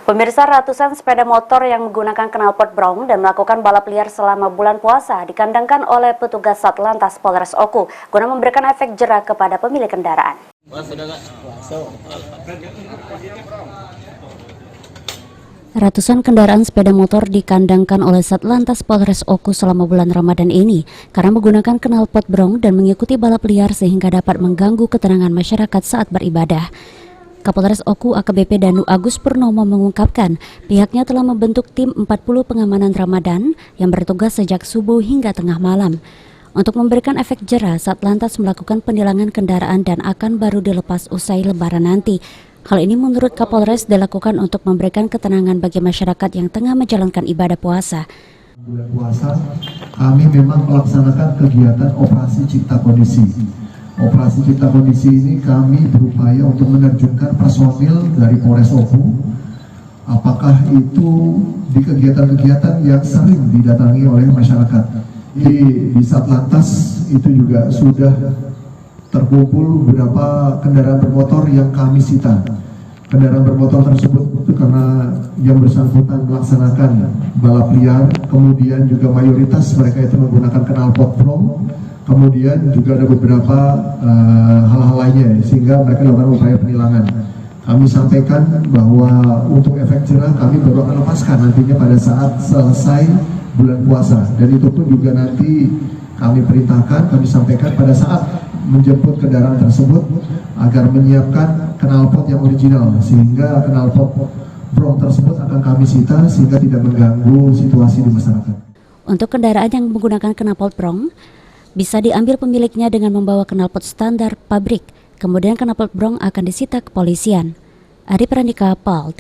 Pemirsa, ratusan sepeda motor yang menggunakan knalpot brong dan melakukan balap liar selama bulan puasa dikandangkan oleh petugas Satlantas Polres Oku guna memberikan efek jera kepada pemilik kendaraan. Ratusan kendaraan sepeda motor dikandangkan oleh Satlantas Polres Oku selama bulan Ramadan ini karena menggunakan knalpot brong dan mengikuti balap liar sehingga dapat mengganggu ketenangan masyarakat saat beribadah. Kapolres Oku AKBP Danu Agus Purnomo mengungkapkan pihaknya telah membentuk tim 40 pengamanan Ramadan yang bertugas sejak subuh hingga tengah malam. Untuk memberikan efek jera, Satlantas melakukan penilangan kendaraan dan akan baru dilepas usai Lebaran nanti. Hal ini menurut Kapolres dilakukan untuk memberikan ketenangan bagi masyarakat yang tengah menjalankan ibadah puasa. Bulan puasa, kami memang melaksanakan kegiatan operasi cipta kondisi. Operasi cipta kondisi ini kami berupaya untuk menerjunkan personil dari Polres Oku. Apakah itu di kegiatan-kegiatan yang sering didatangi oleh masyarakat. Di Satlantas itu juga sudah terkumpul beberapa kendaraan bermotor yang kami sita. Kendaraan bermotor tersebut itu karena yang bersangkutan melaksanakan balap liar, kemudian juga mayoritas mereka itu menggunakan knalpot brong. Kemudian juga ada beberapa hal-hal lainnya sehingga mereka melakukan upaya penilangan. Kami sampaikan bahwa untuk efek jerah kami baru akan lepaskan nantinya pada saat selesai bulan puasa. Dan itu pun juga nanti kami perintahkan, kami sampaikan pada saat menjemput kendaraan tersebut agar menyiapkan knalpot yang original sehingga knalpot brong tersebut akan kami sita sehingga tidak mengganggu situasi di masyarakat. Untuk kendaraan yang menggunakan knalpot brong, bisa diambil pemiliknya dengan membawa knalpot standar pabrik. Kemudian knalpot brong akan disita kepolisian. Ari Prandika, PAL.